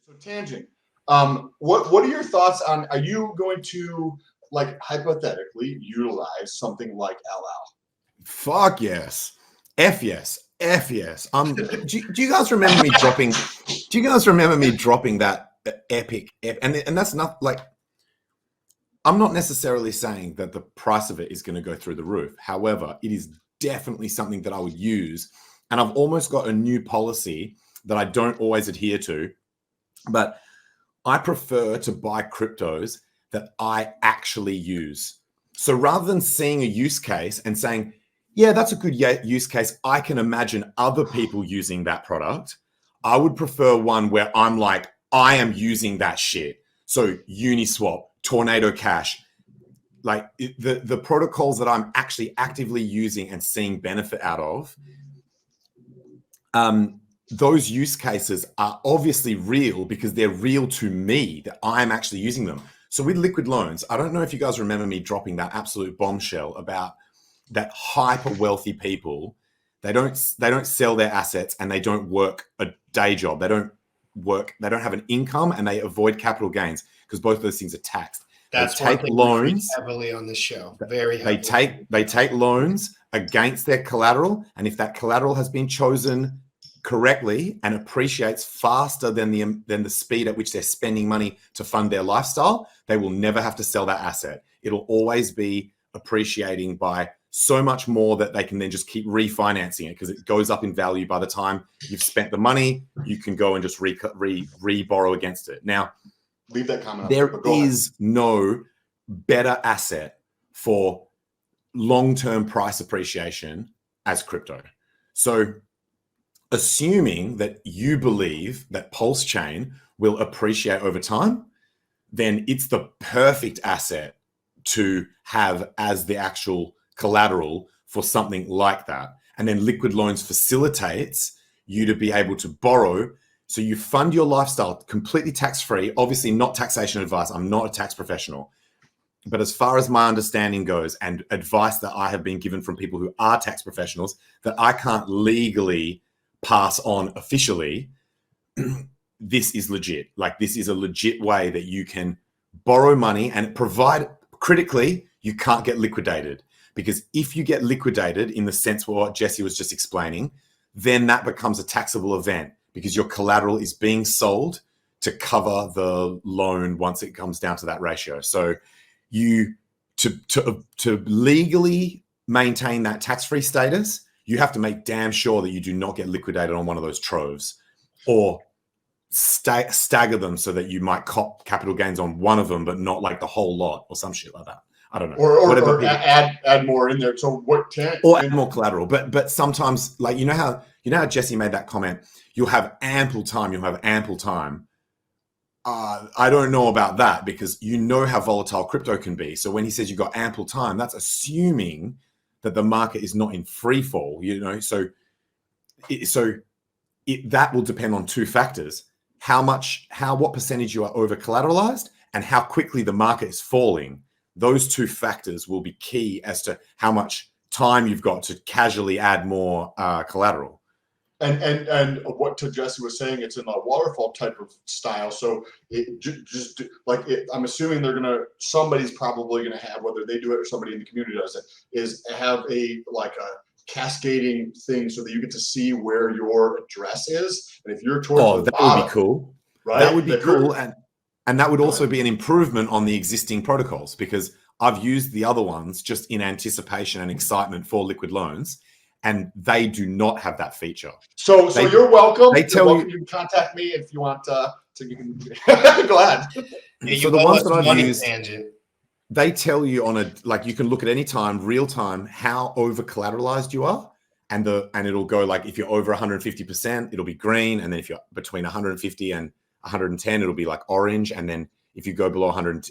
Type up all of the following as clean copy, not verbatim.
So tangent. What are your thoughts on? Are you going to like hypothetically utilize something like LL? Fuck yes. F yes. F yes. Do you guys remember me dropping? Do you guys remember me dropping that epic? And that's not like. I'm not necessarily saying that the price of it is going to go through the roof. However, it is definitely something that I would use, and I've almost got a new policy that I don't always adhere to, but I prefer to buy cryptos that I actually use. So rather than seeing a use case and saying, yeah, that's a good use case, I can imagine other people using that product, I would prefer one where I'm like, I am using that shit. So Uniswap, Tornado Cash, like the protocols that I'm actually actively using and seeing benefit out of, those use cases are obviously real because they're real to me, that I'm actually using them. So with liquid loans, I don't know if you guys remember me dropping that absolute bombshell about that hyper wealthy people. They don't sell their assets and they don't work a day job. They don't have an income, and they avoid capital gains because both of those things are taxed. That's they take loans heavily on this show. Very heavily. They take loans against their collateral, and if that collateral has been chosen correctly and appreciates faster than the speed at which they're spending money to fund their lifestyle, they will never have to sell that asset. It'll always be appreciating by so much more that they can then just keep refinancing it because it goes up in value by the time you've spent the money. You can go and just re-borrow against it. Now, leave that comment. There is no better asset for long-term price appreciation as crypto. So assuming that you believe that Pulsechain will appreciate over time, then it's the perfect asset to have as the actual collateral for something like that. And then liquid loans facilitates you to be able to borrow. So you fund your lifestyle completely tax-free. Obviously not taxation advice. I'm not a tax professional. But as far as my understanding goes, and advice that I have been given from people who are tax professionals that I can't legally pass on officially, this is legit. Like, this is a legit way that you can borrow money and provide. Critically, you can't get liquidated, because if you get liquidated in the sense of what Jesse was just explaining, then that becomes a taxable event because your collateral is being sold to cover the loan once it comes down to that ratio. So you to legally maintain that tax-free status, you have to make damn sure that you do not get liquidated on one of those troves, or stagger them so that you might cop capital gains on one of them, but not like the whole lot or some shit like that. I don't know. Or add more in there. So or add more collateral. But sometimes, like, you know how Jesse made that comment, you'll have ample time. I don't know about that, because you know how volatile crypto can be. So when he says you got ample time, that's assuming that the market is not in free fall, you know? So that will depend on two factors: what percentage you are over collateralized and how quickly the market is falling. Those two factors will be key as to how much time you've got to casually add more collateral. And what Jesse was saying, it's in a waterfall type of style. So I'm assuming somebody's probably gonna have, whether they do it or somebody in the community does it, is have a cascading thing so that you get to see where your address is. And if you're towards the bottom, would be cool. Right? That would be cool. And that would also be an improvement on the existing protocols, because I've used the other ones just in anticipation and excitement for liquid loans, and they do not have that feature. So you're welcome. You can contact me if you want you can go ahead. Yeah, so the ones that I've used, they tell you you can look at any time, real time, how over collateralized you are. And it'll go, like, if you're over 150%, it'll be green. And then if you're between 150 and 110, it'll be like orange. And then if you go below 100,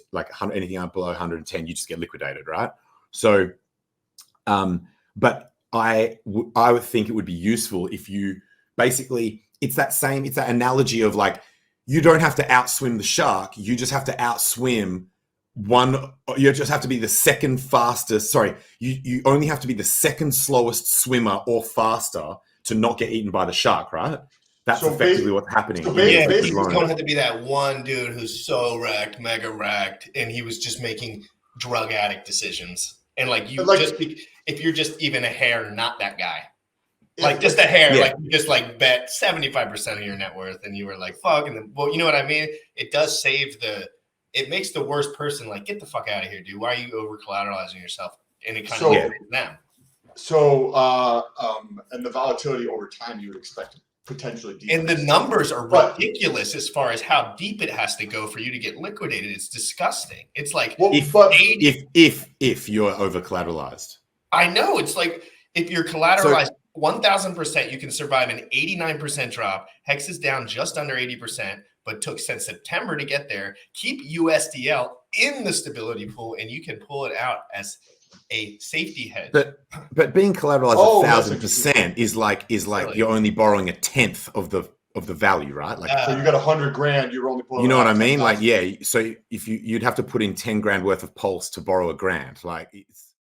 anything up below 110, you just get liquidated, right? So, but I would think it would be useful if you basically, it's that analogy of, like, you don't have to outswim the shark. You just have to outswim you just have to be the second fastest. Sorry, you only have to be the second slowest swimmer or faster to not get eaten by the shark, right? That's So effectively what's happening. so in Yeah, basically you loan. don't have to be that one dude who's so wrecked, mega wrecked, and he was just making drug addict decisions. And like you Like- if you're just even a hair, not that guy. Yeah, Like just a hair, Yeah. like you just like bet 75% of your net worth, and you were like, fuck. And then, well, you know what I mean? It does save it makes the worst person like, get the fuck out of here, dude. Why are you over collateralizing yourself? And it kind So- of saves them. So, and the volatility over time you would expect to potentially decrease. And the numbers are But- ridiculous as far as how deep it has to go for you to get liquidated. It's disgusting. It's like Well, If- but 80. If you're over collateralized. I know it's like if you're collateralized 1,000%, you can survive an 89% drop. Hex is down just under 80%, but took since September to get there. Keep USDL in the stability pool, and you can pull it out as a safety hedge. But being collateralized Oh, that's 1,000% is like Really? you're only borrowing a tenth of the value, right? Like so you got 100 grand, you're only pulling. you know out what I mean? 10,000. Like, yeah. So if you'd have to put in 10 grand worth of Pulse to borrow a grand, like it's